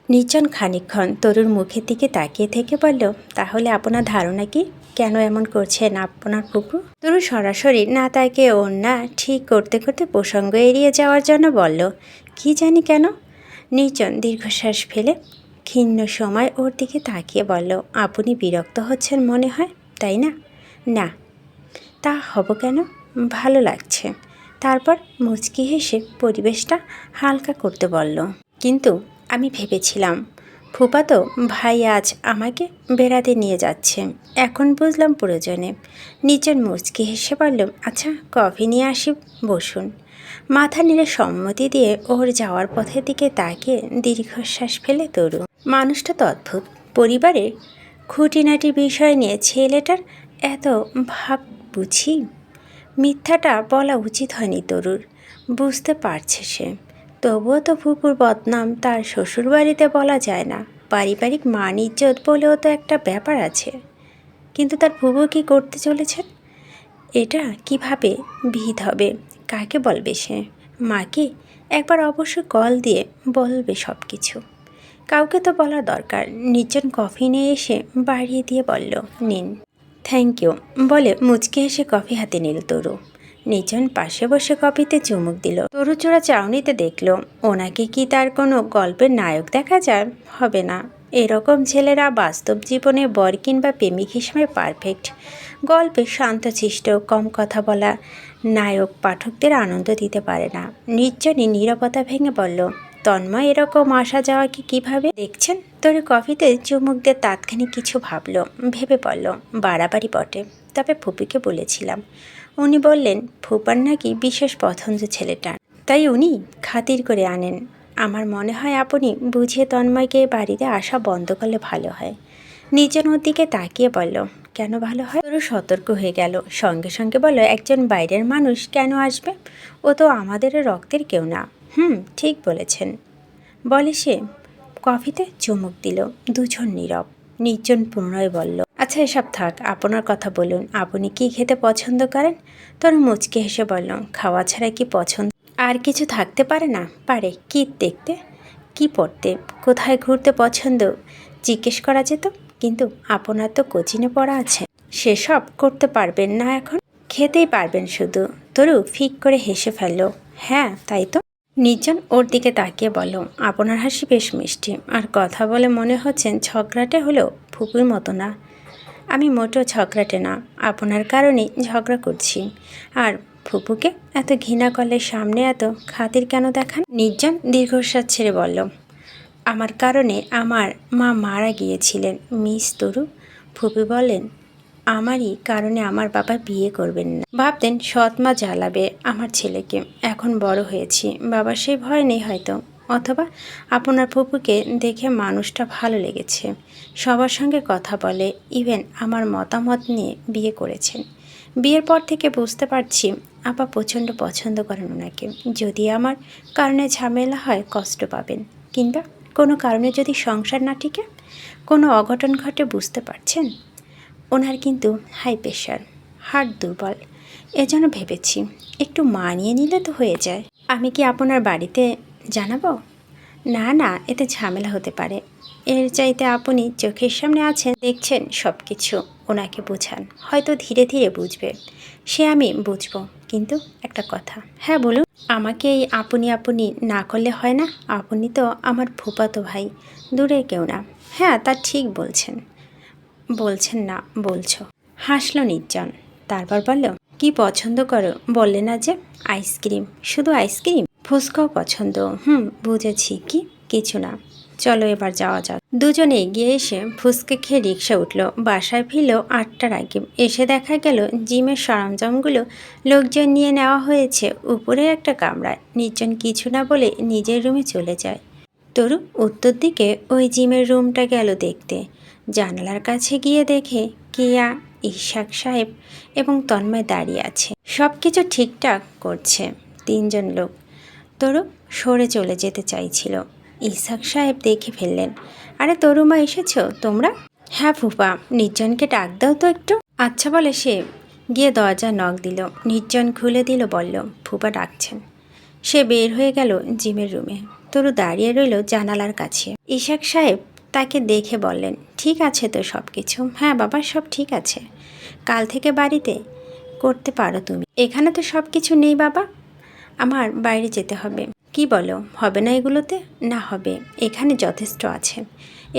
নির্জন খানিকক্ষণ তরুর মুখের দিকে তাকিয়ে থেকে বলল, তাহলে আপনার ধারণা কি, কেন এমন করছেন আপনার ফুপু? তরু সরাসরি না তাকে ওর না ঠিক করতে করতে প্রসঙ্গ এড়িয়ে যাওয়ার জন্য বলল, কি জানি কেন। নির্জন দীর্ঘশ্বাস ফেলে ক্ষীণ সময় ওর দিকে তাকিয়ে বলল, আপনি বিরক্ত হচ্ছেন মনে হয়, তাই না? না। তা হব কেন, ভালো লাগছে। তারপর মুচকি হেসে পরিবেশটা হালকা করতে বলল, কিন্তু আমি ভেবেছিলাম ফুপাতো ভাই আজ আমাকে বেড়াতে নিয়ে যাচ্ছে, এখন বুঝলাম প্রয়োজনে। নিচের মুচকি হেসে বলল, আচ্ছা কফি নিয়ে আসি, বসুন। মাথা নেড়ে সম্মতি দিয়ে ওর যাওয়ার পথের দিকে তাকিয়ে দীর্ঘশ্বাস ফেলে তরু। মানুষটা তো অদ্ভুত, পরিবারের খুঁটিনাটি বিষয় নিয়ে ছেলেটার এত ভাব বুঝি। মিথ্যাটা বলা উচিত হয়নি তরুর, বুঝতে পারছে সে। তবুও তো ফুপুর বদনাম তার শ্বশুরবাড়িতে বলা যায় না, পারিবারিক মান ইজ্জত বলেও তো একটা ব্যাপার আছে। কিন্তু তার ফুপু কী করতে চলেছেন, এটা কিভাবে বিহিত হবে, কাকে বলবে সে? মাকে একবার অবশ্যই কল দিয়ে বলবে সব কিছু, কাউকে তো বলা দরকার। নির্জন কফি নিয়ে এসে বাড়িয়ে দিয়ে বলল, নিন। থ্যাংক ইউ বলে মুচকে এসে কফি হাতে নিল তরু। নির্জন পাশে বসে কফিতে চুমুক দিল। তরু চোরা চাউনিতে দেখল, ওনাকে কি তার কোনো গল্পের নায়ক দেখা যায়? হবে না। এরকম ছেলেরা বাস্তব জীবনে বর কিংবা প্রেমিক হিসেবে পারফেক্ট। গল্পে শান্তশিষ্ট, কম কথা বলা নায়ক পাঠকদের আনন্দ দিতে পারে না। নির্জনই নীরবতা ভেঙে বলল, তন্ময় এরকম আসা যাওয়া কি কীভাবে দেখছেন? তরু কফিতে চুমুক দিয়ে তাৎক্ষণিক কিছু ভাবল, ভেবে বলল, বাড়াবাড়ি বটে। তবে ফুপিকে বলেছিলাম, উনি বললেন ফুপার নাকি বিশেষ পছন্দ ছেলেটার, তাই উনি খাতির করে আনেন। আমার মনে হয় আপনি বুঝিয়ে তন্ময়কে বাড়িতে আসা বন্ধ করলে ভালো হয়। নিজের ওর দিকে তাকিয়ে বলল, কেন ভালো হয়? তরু সতর্ক হয়ে গেল, সঙ্গে সঙ্গে বলল, একজন বাইরের মানুষ কেন আসবে? ও তো আমাদের রক্তের কেউ না। ঠিক বলেছেন বলে সে কফিতে চুমুক দিল। দুজন নীরব। নির্জন পুনরায় বলল, আচ্ছা এসব থাক, আপনার কথা বলুন, আপনি কি খেতে পছন্দ করেন? তরু মুচকে হেসে বলল, খাওয়া ছাড়া কি পছন্দ আর কিছু থাকতে পারে না? পারে। কি দেখতে, কি পড়তে, কোথায় ঘুরতে পছন্দ জিজ্ঞেস করা যেত, কিন্তু আপনার তো কোচিনে পড়া আছে, সেসব করতে পারবেন না, এখন খেতেই পারবেন শুধু। তরু ফিক করে হেসে ফেলল, হ্যাঁ তাই তো। নির্জন ওর দিকে তাকিয়ে বলল, আপনার হাসি বেশ মিষ্টি, আর কথা বলে মনে হচ্ছেন ঝগড়াটে হলেও ফুপুর মতো না। আমি মোটেও ঝগড়াটে না, আপনার কারণেই ঝগড়া করছি। আর ফুপুকে এত ঘৃণা করলে সামনে এত খাতির কেন দেখান? নির্জন দীর্ঘশ্বাস ছেড়ে বলল, আমার কারণে আমার মা মারা গিয়েছিলেন মিস তরু। ফুপু বলেন আমারই কারণে আমার বাবা বিয়ে করবেন না, ভাবতেন সৎ মা জ্বালাবে আমার ছেলেকে। এখন বড় হয়েছি, বাবার সেই ভয় নেই হয়তো, অথবা আপনার ফুপুকে দেখে মানুষটা ভালো লেগেছে, সবার সঙ্গে কথা বলে, ইভেন আমার মতামত নিয়ে বিয়ে করেছেন। বিয়ের পর থেকে বুঝতে পারছি আপা প্রচণ্ড পছন্দ করেন ওনাকে। যদি আমার কারণে ঝামেলা হয় কষ্ট পাবেন, কিংবা কোনো কারণে যদি সংসার না টিকে কোনো অঘটন ঘটে, বুঝতে পারছেন? ওনার কিন্তু হাই প্রেশার, হার্ট দুর্বল, এজন্য ভেবেছি একটু মানিয়ে নিলে তো হয়ে যায়। আমি কি আপনার বাড়িতে জানাবো? না না, এতে ঝামেলা হতে পারে। এর চাইতে আপনি চোখের সামনে আছেন, দেখছেন সব কিছু, ওনাকে বোঝান, হয়তো ধীরে ধীরে বুঝবে। সে আমি বুঝবো, কিন্তু একটা কথা। হ্যাঁ বলুন। আমাকে এই আপনি আপনি না করলে হয় না? আপনি তো আমার ফুফাতো ভাই, দূরে কেউ না। হ্যাঁ তা ঠিক বলছেন। বলছেন না, বলছো। হাসল নির্জন, তারপর বলল, কি পছন্দ করো বললে না যে? আইসক্রিম। শুধু আইসক্রিম? ফুচকাও পছন্দ। বুঝেছি। কি? কিছু না, চলো এবার যাওয়া যাক। দুজনে এগিয়ে এসে ফুচকা খেয়ে রিক্সা উঠল। বাসায় ফিরল 8টার আগে। এসে দেখা গেল জিমের সরঞ্জামগুলো লোকজন নিয়ে নেওয়া হয়েছে উপরের একটা কামরায়। নির্জন কিছু না বলে নিজের রুমে চলে যায়। তরু উত্তর দিকে ওই জিমের রুমটা গেল দেখতে। জানালার কাছে গিয়ে দেখে কেয়া, ইশাক সাহেব এবং তন্ময় দাঁড়িয়ে আছে, সব কিছু ঠিকঠাক করছে। 3জন লোক। তরু সরে চলে যেতে চাইছিল, ইশাক সাহেব দেখে ফেললেন। আরে তরুমা, এসেছ তোমরা? হ্যাঁ ফুপা, নির্জনকে ডাক দাও তো একটু। আচ্ছা বলে সে গিয়ে দরজা নক দিল। নির্জন খুলে দিল, বলল ফুপা ডাকছেন। সে বের হয়ে গেল জিমের রুমে। তরু দাঁড়িয়ে রইল জানালার কাছে। ইশাক সাহেব তাকে দেখে বললেন, ঠিক আছে তো সব কিছু? হ্যাঁ বাবা, সব ঠিক আছে। কাল থেকে বাড়িতে করতে পারো তুমি। এখানে তো সব কিছু নেই বাবা, আমার বাইরে যেতে হবে। কি বলো, হবে না এগুলোতে? না হবে, এখানে যথেষ্ট আছে।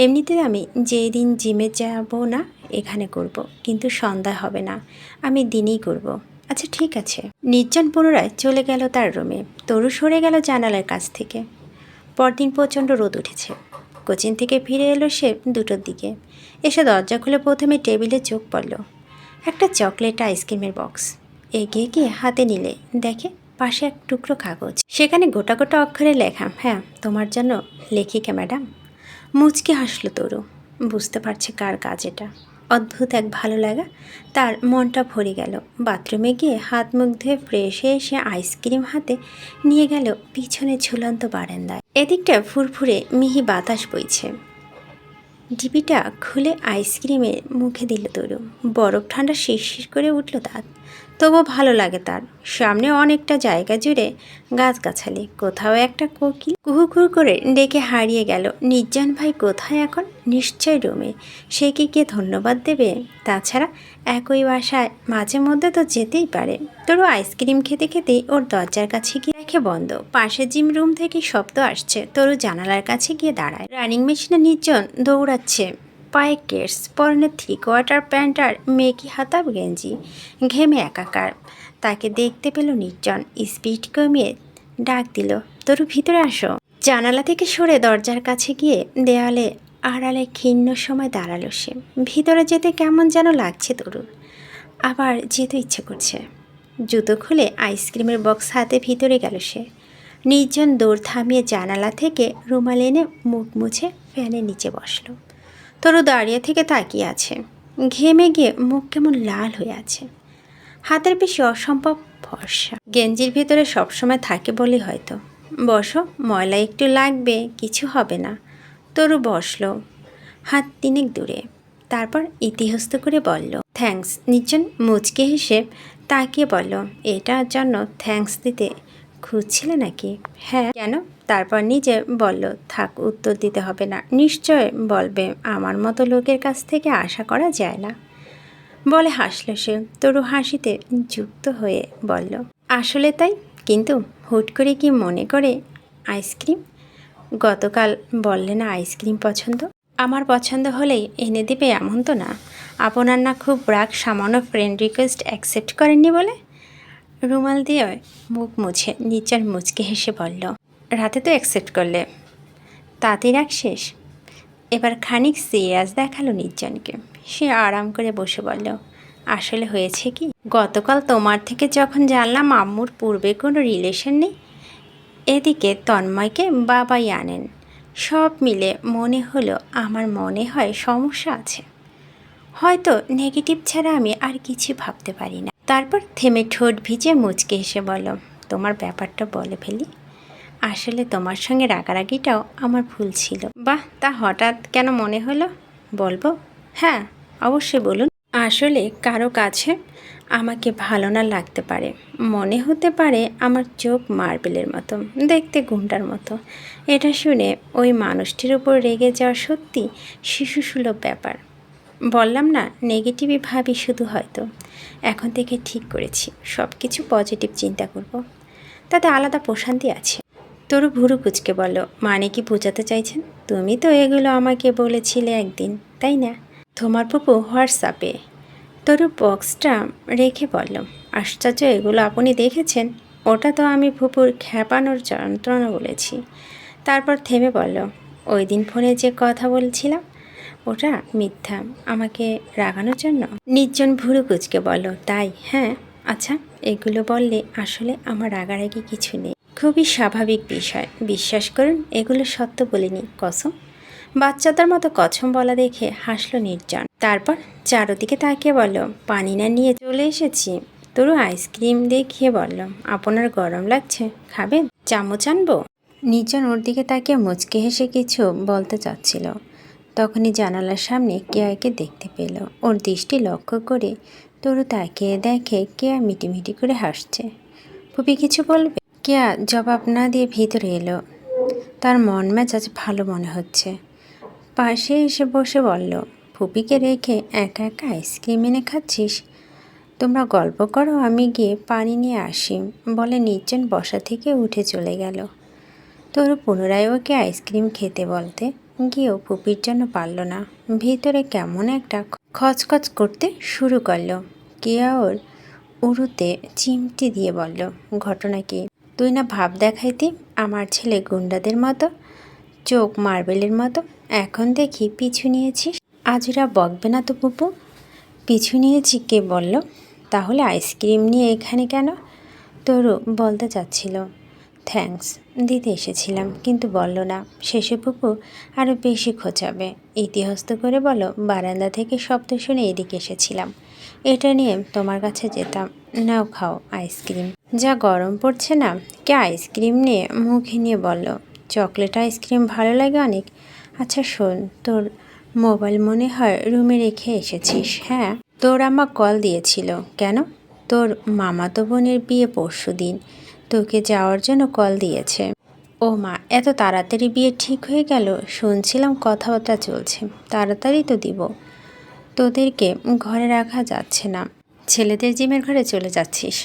এমনিতে আমি যেই দিন জিমে যাব না এখানে করব, কিন্তু সন্ধ্যা হবে না, আমি দিনেই করব। আচ্ছা ঠিক আছে। নির্জন পুনরায় চলে গেল তার রুমে। তরু সরে গেল জানালার কাছ থেকে। পরদিন প্রচণ্ড রোদ উঠেছে। কোচিং থেকে ফিরে এলো সে 2টোর দিকে। এসে দরজা খুলে প্রথমে টেবিলে চোখ পড়ল। একটা চকলেট আইসক্রিমের বক্স। এগিয়ে গিয়ে হাতে নিলে দেখে পাশে এক টুকরো কাগজ, সেখানে গোটা গোটা অক্ষরে লেখা, হ্যাঁ তোমার জন্য লেখিকা ম্যাডাম। মুচকি হাসল তরু। বুঝতে পারছে কার কাজ এটা। অদ্ভুত এক ভালো লাগা তার মনটা ভরে গেল। বাথরুমে গিয়ে হাত মুখ ধুয়ে ফ্রেশ হয়ে এসে আইসক্রিম হাতে নিয়ে গেল পিছনে ঝুলন্ত বারান্দায়। এদিকটা ফুরফুরে মিহি বাতাস বইছে। ডিবিটা খুলে আইসক্রিমের মুখে দিল তরু। বরফ ঠান্ডা শিরশির করে উঠল দাঁত। তবুও ভালো লাগে তার। সামনে অনেকটা জায়গা জুড়ে গাছগাছালি, কোথাও একটা কোকিল কুহুকুহু করে ডেকে হারিয়ে গেল। নির্জন ভাই কোথায় এখন? নিশ্চয় রুমে। সে কি গিয়ে ধন্যবাদ দেবে? তাছাড়া একই বাসায় মাঝে মধ্যে তো যেতেই পারে। তরু আইসক্রিম খেতে খেতেই ওর দরজার কাছে গিয়ে দেখে বন্ধ। পাশে জিম রুম থেকে শব্দ আসছে। তরু জানালার কাছে গিয়ে দাঁড়ায়। রানিং মেশিনে নির্জন দৌড়াচ্ছে। পায়ে কেটস, পরনে 3/4 প্যান্ট আর মেকি হাতা গেঞ্জি, ঘেমে একাকার। তাকে দেখতে পেল নির্জন। স্পিড কমিয়ে ডাক দিল, তরু ভিতরে আসো। জানালা থেকে সরে দরজার কাছে গিয়ে দেয়ালে আড়ালে ক্ষীণ সময় দাঁড়ালো সে। ভিতরে যেতে কেমন যেন লাগছে তরুর, আবার যেতে ইচ্ছে করছে। জুতো খুলে আইসক্রিমের বক্স হাতে ভিতরে গেল সে। নির্জন দৌড় থামিয়ে জানালা থেকে রুমাল এনে মুখ মুছে ফ্যানের নিচে বসল। তরু দাঁড়িয়ে থেকে তাকিয়ে আছে। ঘেমে গিয়ে মুখ কেমন লাল হয়ে আছে। হাতের বেশি অসম্ভব ফর্সা। গেঞ্জির ভিতরে সবসময় থাকে বলে হয়তো। বসো, ময়লা একটু লাগবে, কিছু হবে না। তরু বসল হাত 3 দূরে। তারপর ইতিহস্ত করে বলল, থ্যাঙ্কস। নির্জন মুচকে হেসে তাকিয়ে বলল, এটার জন্য থ্যাঙ্কস দিতে খুঁজছিলে নাকি? হ্যাঁ। কেন? তারপর নিজে বলল, থাক, উত্তর দিতে হবে না। নিশ্চয় বলবে, আমার মতো লোকের কাছ থেকে আশা করা যায় না বলে হাসল সে। তরু হাসিতে যুক্ত হয়ে বলল, আসলে তাই, কিন্তু হুট করে কি মনে করে আইসক্রিম? গতকাল বললে না আইসক্রিম পছন্দ? আমার পছন্দ হলেই এনে দেবে এমন তো না। আপনার না খুব রাগ সামান্য ফ্রেন্ড রিকোয়েস্ট অ্যাকসেপ্ট করেননি বলে? রুমাল দিয়ে মুখ মুছে নিচার মুচকে হেসে বলল, রাতে তো অ্যাকসেপ্ট করলে, তাতেই রাগ শেষ? এবার খানিক সিরিয়াস দেখালো নির্জনকে। সে আরাম করে বসে বলল, আসলে হয়েছে কি, গতকাল তোমার থেকে যখন জানলাম আম্মুর পূর্বে কোনো রিলেশন নেই, এদিকে তন্ময়কে বাবাই আনেন, সব মিলে মনে হলো আমার মনে হয় সমস্যা আছে। হয়তো নেগেটিভ ছাড়া আমি আর কিছু ভাবতে পারি না। তারপর থেমে ঠোঁট ভিজে মুচকে হেসে বলল, তোমার ব্যাপারটা বলে ফেলি। আসলে তোমার সঙ্গে রাগারাগিটাও আমার ভুল ছিল। বাহ, তা হঠাৎ কেন মনে হলো? বলবো? হ্যাঁ অবশ্যই বলুন। আসলে কারো কাছে আমাকে ভালো না লাগতে পারে, মনে হতে পারে আমার চোখ মার্বেলের মতো, দেখতে গুন্ডার মতো। এটা শুনে ওই মানুষটির উপর রেগে যাওয়া সত্যি শিশুসুলভ ব্যাপার। বললাম না, নেগেটিভই ভাবি শুধু। হয়তো এখন থেকে ঠিক করেছি সব কিছু পজিটিভ চিন্তা করব, তাতে আলাদা প্রশান্তি আছে। তরু ভুরু কুচকে বলল, মানে কি বোঝাতে চাইছেন? তুমি তো এগুলো আমাকে বলেছিলে একদিন, তাই না? তোমার পুপু হোয়াটসঅ্যাপে। তরু বক্সটা রেখে বলল, আশ্চর্য, এগুলো আপনি দেখেছেন? ওটা তো আমি ফুপুর খ্যাপানোর যন্ত্রণা বলেছি। তারপর থেমে বলল, ওই দিন ফোনে যে কথা বলছিলাম ওটা মিথ্যা, আমাকে রাগানোর জন্য? নির্জন ভুরু কুচকে বলল, তাই? হ্যাঁ। আচ্ছা, এগুলো বললে আসলে আমার রাগারাগি কিছু নেই, খুবই স্বাভাবিক বিষয়। বিশ্বাস করুন, এগুলো সত্য বলিনি, কসম। বাচ্চাদের মতো কসম বলা দেখে হাসল নির্জন। তারপর চারদিকে তাকিয়ে বলল, পানি না নিয়ে চলে এসেছি। তরু আইসক্রিম দেখিয়ে বলল, আপনার গরম লাগছে, খাবেন? চামচ আনবো? নির্জন ওর দিকে তাকিয়ে মুচকে হেসে কিছু বলতে চাচ্ছিল, তখনই জানালার সামনে কেয়াকে দেখতে পেল। ওর দৃষ্টি লক্ষ্য করে তরু তাকিয়ে দেখে কেয়া মিটিমিটি করে হাসছে। পুপি কিছু বলবে? কেয়া জবাব না দিয়ে ভিতরে এলো। তার মন মেজাজ ভালো মনে হচ্ছে। পাশে এসে বসে বলল, ফুপিকে রেখে একা একা আইসক্রিম এনে খাচ্ছিস? তোমরা গল্প করো, আমি গিয়ে পানি নিয়ে আসি বলে নির্জন বসা থেকে উঠে চলে গেল। তরু পুনরায় ওকে আইসক্রিম খেতে বলতে গিয়েও ফুপির জন্য পারল না। ভিতরে কেমন একটা খচখচ করতে শুরু করলো। কিয়া ওর উড়ুতে চিমটি দিয়ে বলল, ঘটনা কি? তুই না ভাব দেখাইতি আমার ছেলে গুন্ডাদের মতো, চোখ মার্বেলের মতো, এখন দেখি পিছু নিয়েছিস। আজরা বকবে না তো পুপু? পিছু নিয়েছি কে বলল? তাহলে আইসক্রিম নিয়ে এখানে কেন? তরু বলতে চাচ্ছিল থ্যাঙ্কস দিতে এসেছিলাম, কিন্তু বলল না। শেষে পুপু আরও বেশি খোঁচাবে। ইতিহস্ত করে বলো, বারান্দা থেকে শব্দ শুনে এদিকে এসেছিলাম, এটা নিয়ে তোমার কাছে যেতাম। নাও খাও আইসক্রিম। যা গরম পড়ছে না? কে আইসক্রিম নিয়ে মুখে নিয়ে বলল, চকলেট আইসক্রিম ভালো লাগে অনেক। আচ্ছা শোন, তোর মোবাইল মনে হয় রুমে রেখে এসেছিস। হ্যাঁ, তোর আমা কল দিয়েছিল। কেন? তোর মামাতো বোনের বিয়ে পরশু দিন, তোকে যাওয়ার জন্য কল দিয়েছে। ও মা, এত তাড়াতাড়ি বিয়ে ঠিক হয়ে গেল? শুনছিলাম কথাবার্তা চলছে। তাড়াতাড়ি তো দিব, তোদেরকে ঘরে রাখা যাচ্ছে না। ছেলেদের জিমের ঘরে চলে যাচ্ছিস?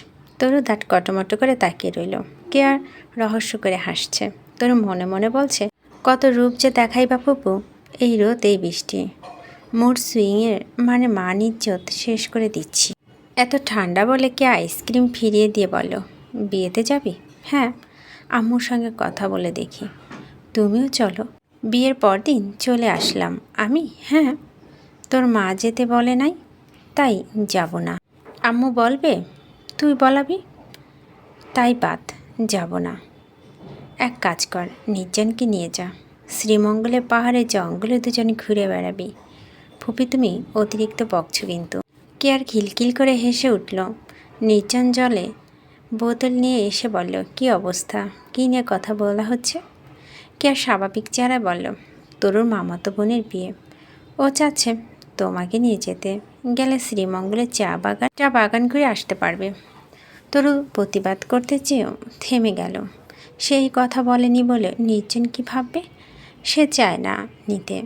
তরু দাঁত কটমটো করে তাকিয়ে রইল। কে আর রহস্য করে হাসছে। তোর মনে মনে বলছে, কত রূপ যে দেখাই বা ফুপু, এই রোদ এই বৃষ্টি, মুড সুইংয়ের মানে মান ইজ্জত শেষ করে দিচ্ছি। এত ঠান্ডা বলে কে আইসক্রিম ফিরিয়ে দিয়ে বলল, বিয়েতে যাবি? হ্যাঁ, আম্মুর সঙ্গে কথা বলে দেখি। তুমিও চলো। বিয়ের পরদিন চলে আসলাম আমি। হ্যাঁ, তোর মা যেতে বলে নাই, তাই যাব না। আম্মু বলবে, তুই বলাবি, তাই বাদ, যাব না। এক কাজ কর, নির্জনকে নিয়ে যা, শ্রীমঙ্গলে পাহাড়ে জঙ্গলে দুজনে ঘুরে বেড়াবি। ফুপি তুমি অতিরিক্ত বকছো কিন্তু। কে আর খিলখিল করে হেসে উঠল। নির্জন জলে বোতল নিয়ে এসে বলল, কি অবস্থা? কী নিয়ে কথা বলা হচ্ছে? কে আর স্বাভাবিক চেহারায় বলল, তরুর মামাতো বোনের বিয়ে, ও চাচ্ছে তোমাকে নিয়ে যেতে। গেলে শ্রীমঙ্গলে চা বাগান ঘুরে আসতে পারবে। তরু প্রতিবাদ করতে চেয়েও থেমে গেল। সেই কথা বলেনি বলে নির্জন কি ভাববে? সে চায় না নিতে,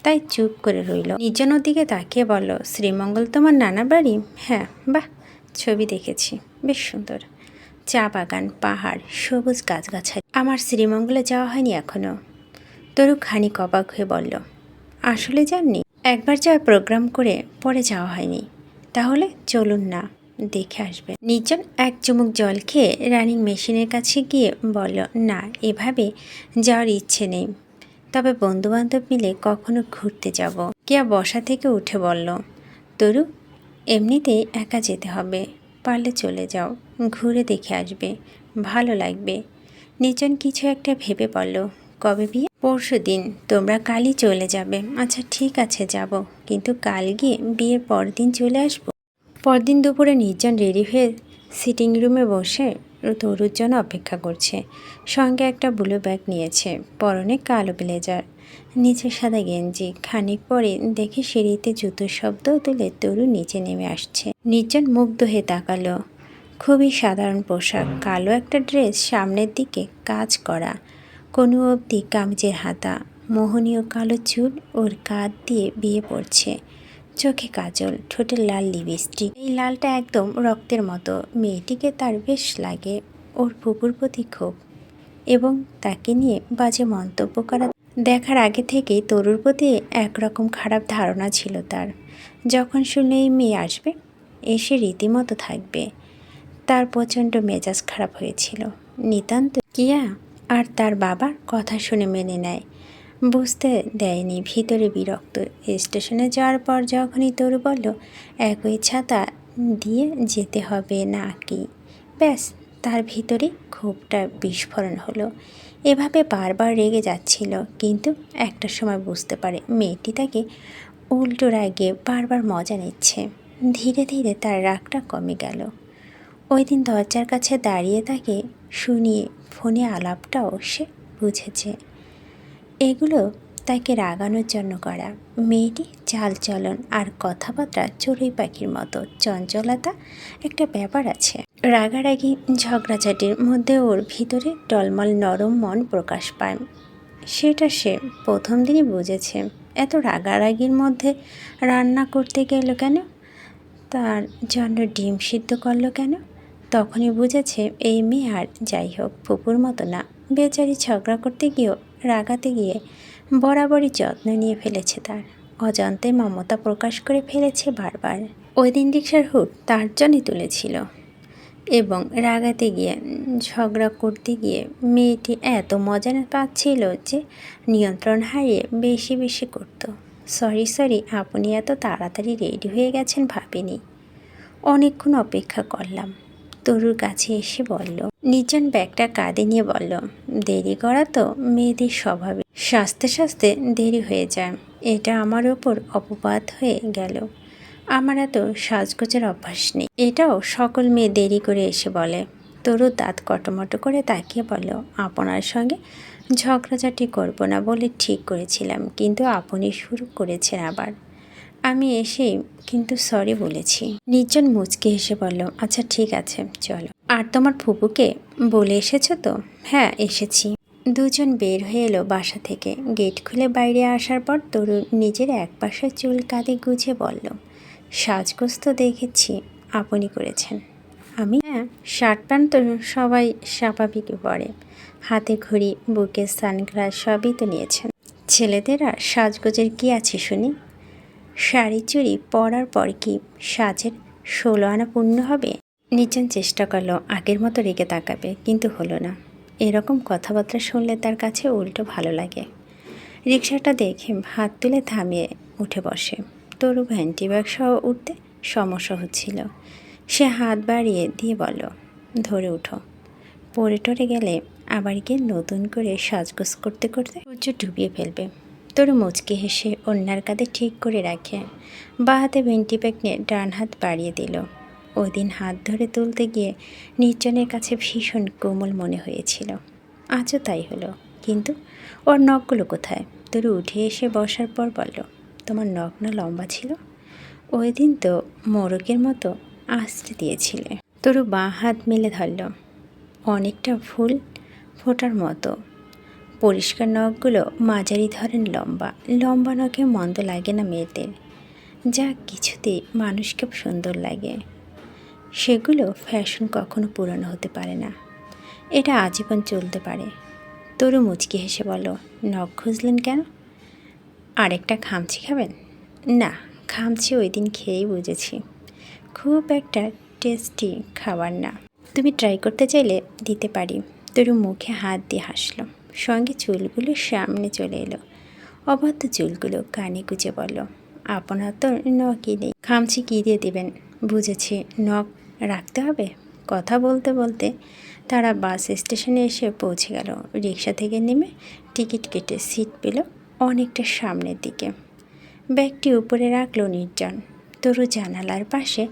তাই চুপ করে রইল। নির্জনের দিকে তাকিয়ে বলল, শ্রীমঙ্গল তোমার নানা বাড়ি? হ্যাঁ। বাহ, ছবি দেখেছি, বেশ সুন্দর। চা বাগান, পাহাড়, সবুজ গাছগাছালি। আমার শ্রীমঙ্গলে যাওয়া হয়নি এখনও। তরু খানিক অবাক হয়ে বলল, আসলে যাননি? একবার যাওয়ার প্রোগ্রাম করে পরে যাওয়া হয়নি। তাহলে চলুন না, দেখে আসবে। নির্জন এক চুমুক জল খেয়ে রানিং মেশিনের কাছে গিয়ে বলল, না, এভাবে যাওয়ার ইচ্ছে নেই, তবে বন্ধুবান্ধব মিলে কখনো ঘুরতে যাব। কেয়া বসা থেকে উঠে বলল, তরু এমনিতেই একা যেতে হবে, পারলে চলে যাও, ঘুরে দেখে আসবে, ভালো লাগবে। নির্জন কিছু একটা ভেবে বলল, কবে বিয়ে? পরশু দিন। তোমরা কালই চলে যাবে? আচ্ছা ঠিক আছে, যাব, কিন্তু কাল গিয়ে বিয়ের পরদিন চলে আসবো। পরদিন দুপুরে নির্জন রেডি হয়ে সিটিং রুমে বসে তরুর জন্য অপেক্ষা করছে। সঙ্গে একটা ব্লু ব্যাগ নিয়েছে, পরনে কালো ব্লেজার, নিচে সাদা গেঞ্জি। খানিক পরে দেখে সিঁড়িতে জুতোর শব্দ তুলে তরু নিচে নেমে আসছে। নির্জন মুগ্ধ হয়ে তাকালো। খুবই সাধারণ পোশাক, কালো একটা ড্রেস, সামনের দিকে কাজ করা, কোনো অবধি কামিজের হাতা, মোহনীয় কালো চুল ওর কাঁধ দিয়ে বিয়ে পড়ছে, চোখে কাজল, ঠোঁটে লাল লিপস্টিক। এই লালটা একদম রক্তের মতো। মেয়েটিকে তার বেশ লাগে। ওর ফুপুর প্রতি ক্ষোভ এবং তাকে নিয়ে বাজে মন্তব্য করা দেখার আগে থেকেই তরুর প্রতি একরকম খারাপ ধারণা ছিল তার। যখন শুনল এই মেয়ে আসবে, এসে রীতিমতো থাকবে, তার প্রচণ্ড মেজাজ খারাপ হয়েছিল। নিতান্ত কিয়া আর তার বাবার কথা শুনে মেনে নেয়, বুঝতে দেয়নি ভিতরে বিরক্ত। স্টেশনে যাওয়ার পর যখনই তরু বলল, একই ছাতা দিয়ে যেতে হবে না কি, ব্যাস তার ভিতরে ক্ষোভটা বিস্ফোরণ হলো। এভাবে বারবার রেগে যাচ্ছিল, কিন্তু একটা সময় বুঝতে পারে মেয়েটি তাকে উল্টো রাগে বারবার মজা নিচ্ছে। ধীরে ধীরে তার রাগটা কমে গেল। ওই দিন দরজার কাছে দাঁড়িয়ে তাকে শুনিয়ে ফোনে আলাপটাও সে বুঝেছে এগুলো তাকে রাগানোর জন্য করা। মেয়েটি চালচলন আর কথাবার্তা চড়ুই পাখির মতো, চঞ্চলতা একটা ব্যাপার আছে। রাগারাগি ঝগড়াঝাটির মধ্যে ওর ভিতরে টলমল নরম মন প্রকাশ পায়। সেটা সে প্রথম দিনই বুঝেছে। এত রাগারাগির মধ্যে রান্না করতে গেল কেন, তার জন্য ডিম সিদ্ধ করলো কেন। তখনই বুঝেছে এই মেয়ে আর যাই হোক ফুপুর মতো না। বেচারি ঝগড়া করতে গিয়েও রাগাতে গিয়ে বরাবরই যত্ন নিয়ে ফেলেছে, তার অজান্তে মমতা প্রকাশ করে ফেলেছে বারবার। ওই দিন রিক্সার হুট তার জন্যই তুলেছিল এবং রাগাতে গিয়ে ঝগড়া করতে গিয়ে মেয়েটি এত মজা পাচ্ছিল যে নিয়ন্ত্রণ হারিয়ে বেশি বেশি করত। সরি আপনি এত তাড়াতাড়ি রেডি হয়ে গেছেন ভাবিনি, অনেকক্ষণ অপেক্ষা করলাম। তরুর কাছে এসে বলল, নির্জন ব্যাগটা কাঁধে নিয়ে বলল, দেরি করা তো মেয়েদের স্বভাবে, সাজতে সাজতে দেরি হয়ে যায়। এটা আমার ওপর অপবাদ হয়ে গেল। আমার এত সাজগোজের অভ্যাস নেই, এটাও সকল মেয়ে দেরি করে এসে বলে। তরু দাঁত কটমটো করে তাকিয়ে বলল, আপনার সঙ্গে ঝগড়াঝাটি করব না বলে ঠিক করেছিলাম, কিন্তু আপনি শুরু করেছেন আবার। আমি এসেই কিন্তু সরি বলেছি। নির্জন মুচকে হেসে বলল, আচ্ছা ঠিক আছে চলো। আর তোমার ফুপুকে বলে এসেছো তো? হ্যাঁ এসেছি। দুজন বের হয়ে এলো বাসা থেকে। গেট খুলে বাইরে আসার পর তরু নিজের একপাশে চুল কাঁধে গুজে বলল, সাজগোজ তো দেখেছি আপনি করেছেন। আমি? হ্যাঁ, শার্ট প্যান্ট তো সবাই স্বাভাবিকই পরে, হাতে ঘড়ি, বুকে সানগ্লাস সবই তো নিয়েছেন। ছেলেদের আর সাজগোজের কী আছে শুনি? শাড়ি চুড়ি পরার পর কি সাজের 16 আনা পূর্ণ হবে? নির্জন চেষ্টা করলো আগের মতো রেগে তাকাবে, কিন্তু হলো না। এরকম কথাবার্তা শুনলে তার কাছে উল্টো ভালো লাগে। রিক্সাটা দেখে হাত তুলে থামিয়ে উঠে বসে। তরু ভ্যান্টি ব্যাগ সহ উঠতে সমস্যা হচ্ছিল। সে হাত বাড়িয়ে দিয়ে বলল, ধরে উঠো, পড়ে টরে গেলে আবার গিয়ে নতুন করে সাজগোজ করতে করতে সূর্য ডুবিয়ে ফেলবে। তরু মুচকি হেসে অন্যার কাঁধে ঠিক করে রাখে, বা হাতে ভেন্টি ব্যাগ নিয়ে ডান হাত বাড়িয়ে দিল। ওই দিন হাত ধরে তুলতে গিয়ে নির্জনের কাছে ভীষণ কোমল মনে হয়েছিল, আজও তাই হলো। কিন্তু ওর নখগুলো কোথায়? তরু উঠে এসে বসার পর বলল, তোমার নখ না লম্বা ছিল? ওই দিন তো মোরগের মতো আঁচড়ে দিয়েছিলে। তরু বাঁ হাত মেলে ধরল, অনেকটা ফুল ফোটার মতো। পরিষ্কার নখগুলো মাঝারি ধরেন লম্বা। লম্বা নখে মন্দ লাগে না মেয়েদের, যা কিছুতেই মানুষকে সুন্দর লাগে। সেগুলো ফ্যাশন কখনো পুরনো হতে পারে না, এটা আজীবন চলতে পারে। তরু মুচকি হেসে বলল, নখ খুঁজলেন কেন? আরেকটা খামচি খাবেন? না, খামচি ওই দিন খেয়েই বুঝেছি খুব একটা টেস্টি খাবার না। তুমি ট্রাই করতে চাইলে দিতে পারি। তরু মুখে হাত দিয়ে হাসল, সঙ্গে চুলগুলো সামনে চলে এলো। অবাধ্য চুলগুলো কানে গুজে বলল, আপনার তো নখই নেই, খামচি কী দিয়ে দেবেন? বুঝেছি, নখ রাখতে হবে। কথা বলতে বলতে তারা বাস স্টেশনে এসে পৌঁছে গেল। রিক্সা থেকে নেমে টিকিট কেটে সিট পেল অনেকটা সামনের দিকে। ব্যাগটি উপরে রাখলো নির্জন। তরু জানালার পাশে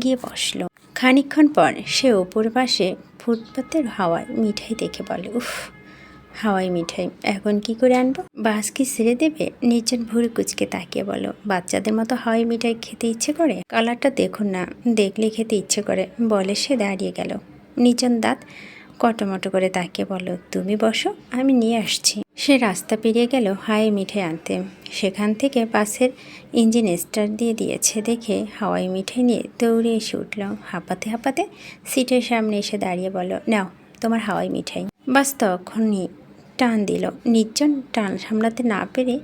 গিয়ে বসলো। খানিকক্ষণ পর সে ওপর পাশে ফুটপাতের হাওয়ায় মিঠাই দেখে বলে, উফ, হাওয়াই মিঠাই এখন কি করে আনবো? বাস কি ছেড়ে দেবে? নির্জন ভুরু কুচকে তাকিয়ে বলো, বাচ্চাদের মতো হাওয়াই মিঠাই খেতে ইচ্ছে করে? কালারটা দেখুন না, দেখলে খেতে ইচ্ছে করে, বলে সে দাঁড়িয়ে গেল। নির্জন দাঁত কটমটো করে তাকিয়ে বলো, তুমি বসো, আমি নিয়ে আসছি। সে রাস্তা পেরিয়ে গেল হাওয়াই মিঠাই আনতে। সেখান থেকে বাসের ইঞ্জিন স্টার্ট দিয়ে দিয়েছে দেখে হাওয়াই মিঠাই নিয়ে দৌড়ে এসে উঠল। হাঁপাতে হাঁপাতে সিটের সামনে এসে দাঁড়িয়ে বলল, নাও তোমার হাওয়াই মিঠাই। বাস তখনই টান দিল। নির্জন টান সামলাতে না পেরে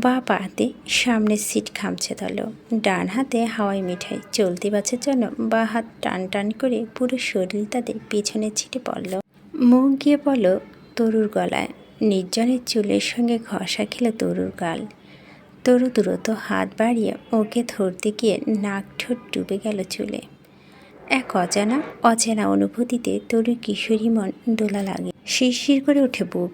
বাঁ পাতে সামনের সিট খামছে ধরল, ডান হাতে হাওয়াই মিঠাই। চলতি বাসের জন্য বাঁ হাত টান টান করে পুরো শরীর তাদের পিছনের ছিটে পড়ল। মুখ গিয়ে পড়ল তরুর গলায়। নির্জনের চুলের সঙ্গে ঘষা খেল তরুর গাল। তরু দ্রুত হাত বাড়িয়ে ওকে ধরতে গিয়ে নাক ঠোঁট ডুবে গেল চুলে। এক অচেনা অনুভূতিতে তরুর কিশোরী মন দোলা লাগে, শিরশির করে ওঠে বুক।